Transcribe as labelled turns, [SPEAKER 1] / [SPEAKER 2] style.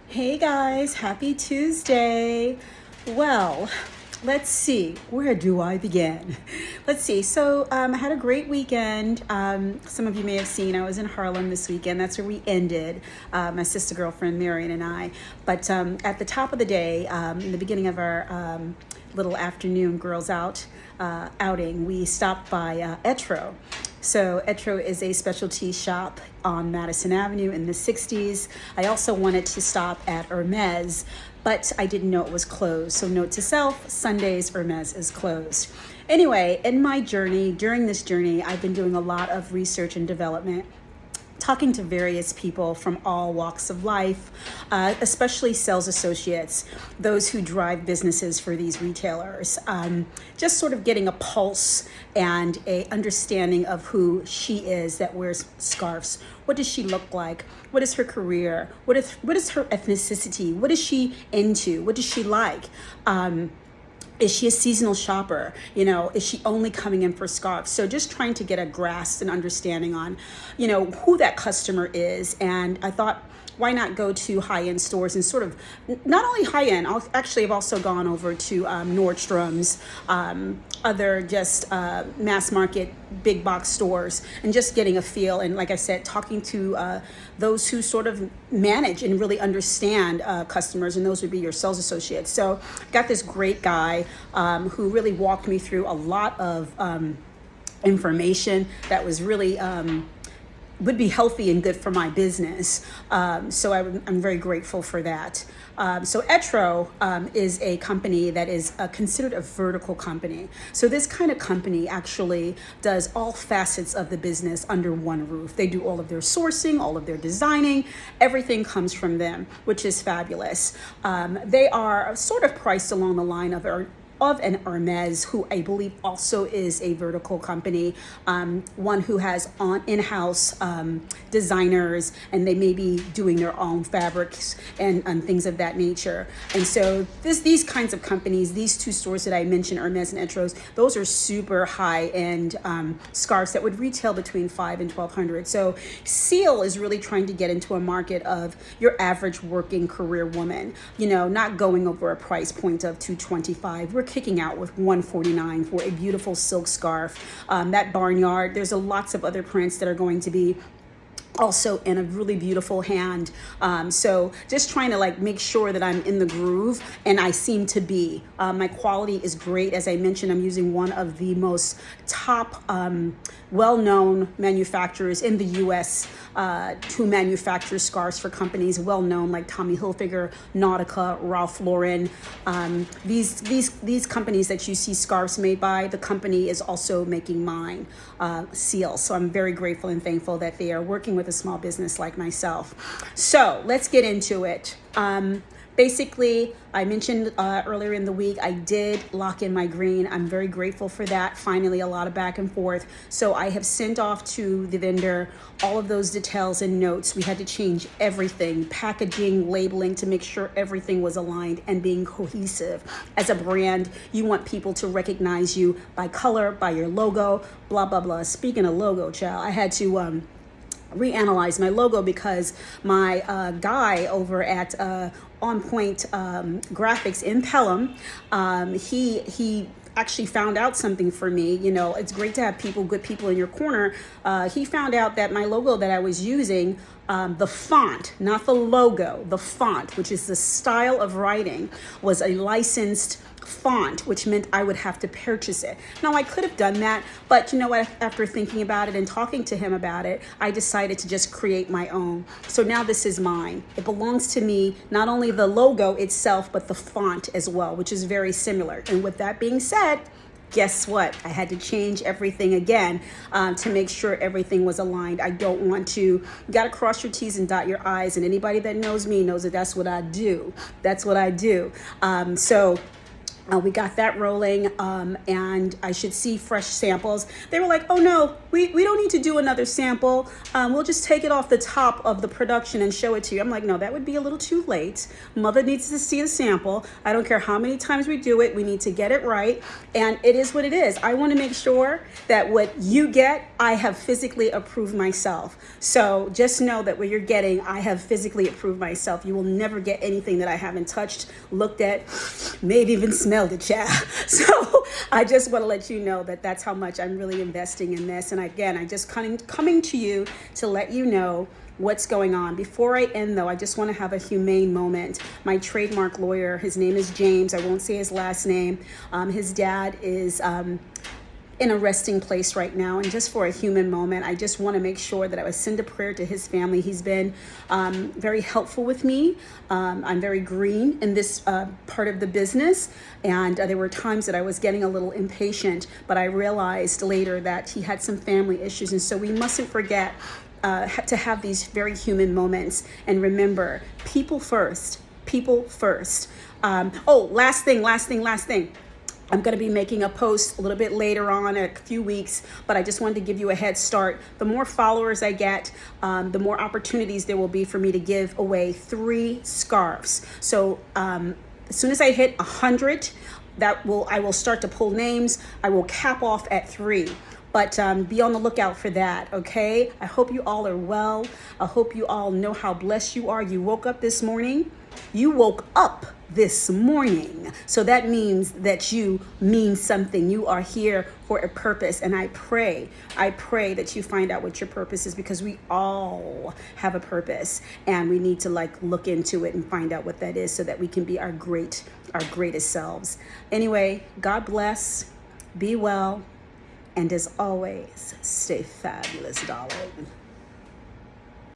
[SPEAKER 1] Hey guys, happy Tuesday. Well, let's see, where do I begin? Let's see. I had a great weekend. Some of you may have seen I was in Harlem this weekend. That's where we ended, my sister girlfriend Marion and I. But at the top of the day, in the beginning of our little afternoon girls outing, we stopped by Etro. So Etro is a specialty shop on Madison Avenue in the 60s. I also wanted to stop at Hermes, but I didn't know it was closed. So note to self, Sundays Hermes is closed. Anyway, during this journey, I've been doing a lot of research and development, talking to various people from all walks of life, especially sales associates, those who drive businesses for these retailers, just sort of getting a pulse and a understanding of who she is that wears scarves. What does she look like? What is her career? What is her ethnicity? What is she into? What does she like? Is she a seasonal shopper? Is she only coming in for scarves? So just trying to get a grasp and understanding on, who that customer is. And I thought, why not go to high-end stores and sort of, not only high-end, I've also gone over to Nordstrom's, other just mass market big box stores, and just getting a feel. And like I said, talking to those who sort of manage and really understand customers, and those would be your sales associates. So I got this great guy who really walked me through a lot of information that was really would be healthy and good for my business. I'm very grateful for that. So Etro is a company that is considered a vertical company. So this kind of company actually does all facets of the business under one roof. They do all of their sourcing, all of their designing, everything comes from them, which is fabulous. They are sort of priced along the line of an Hermes, who I believe also is a vertical company, one who has in-house designers, and they may be doing their own fabrics and things of that nature. And so these kinds of companies, these two stores that I mentioned, Hermes and Etros, those are super high-end scarves that would retail between $500 and $1,200. So Cealle is really trying to get into a market of your average working career woman, not going over a price point of $225. We're kicking out with $149 for a beautiful silk scarf. That barnyard, there's lots of other prints that are going to be also in a really beautiful hand. So just trying to make sure that I'm in the groove, and I seem to be. My quality is great. As I mentioned, I'm using one of the most top well-known manufacturers in the U.S. To manufacture scarves for companies well-known like Tommy Hilfiger, Nautica, Ralph Lauren. These companies that you see scarves made by, the company is also making mine, Cealle. So I'm very grateful and thankful that they are working with a small business like myself. So let's get into it. Basically, I mentioned earlier in the week, I did lock in my green. I'm very grateful for that. Finally, a lot of back and forth. So I have sent off to the vendor all of those details and notes. We had to change everything, packaging, labeling, to make sure everything was aligned and being cohesive. As a brand, you want people to recognize you by color, by your logo, blah, blah, blah. Speaking of logo, child, I had to reanalyze my logo because my guy over at On Point Graphics in Pelham, he actually found out something for me. It's great to have good people in your corner. He found out that my logo that I was using, the font, not the logo, the font, which is the style of writing, was a licensed font, which meant I would have to purchase it. Now, I could have done that, but you know what? After thinking about it and talking to him about it, I decided to just create my own. So now this is mine. It belongs to me, not only the logo itself, but the font as well, which is very similar. And with that being said, guess what? I had to change everything again to make sure everything was aligned. I don't want to, you got to cross your T's and dot your I's. And anybody that knows me knows that that's what I do. That's what I do. So We got that rolling, and I should see fresh samples. They were like, oh no, we don't need to do another sample. We'll just take it off the top of the production and show it to you. I'm like, no, that would be a little too late. Mother needs to see the sample. I don't care how many times we do it. We need to get it right. And it is what it is. I want to make sure that what you get, I have physically approved myself. So just know that what you're getting, I have physically approved myself. You will never get anything that I haven't touched, looked at, maybe even smelled it, child. So I just want to let you know that that's how much I'm really investing in this. And again, I just coming to you to let you know what's going on. Before I end though, I just want to have a humane moment. My trademark lawyer, his name is James. I won't say his last name. His dad is in a resting place right now, and just for a human moment, I just want to make sure that I would send a prayer to his family. He's been very helpful with me. I'm very green in this part of the business, and there were times that I was getting a little impatient, but I realized later that he had some family issues, and so we mustn't forget to have these very human moments and remember people first. People first. Last thing. I'm going to be making a post a little bit later on, a few weeks, but I just wanted to give you a head start. The more followers I get, the more opportunities there will be for me to give away 3 scarves. So as soon as I hit 100, I will start to pull names. I will cap off at 3. But be on the lookout for that, okay? I hope you all are well. I hope you all know how blessed you are. You woke up this morning. So that means that you mean something. You are here for a purpose. And I pray that you find out what your purpose is, because we all have a purpose and we need to look into it and find out what that is so that we can be our greatest selves. Anyway, God bless, be well, and as always, stay fabulous, darling.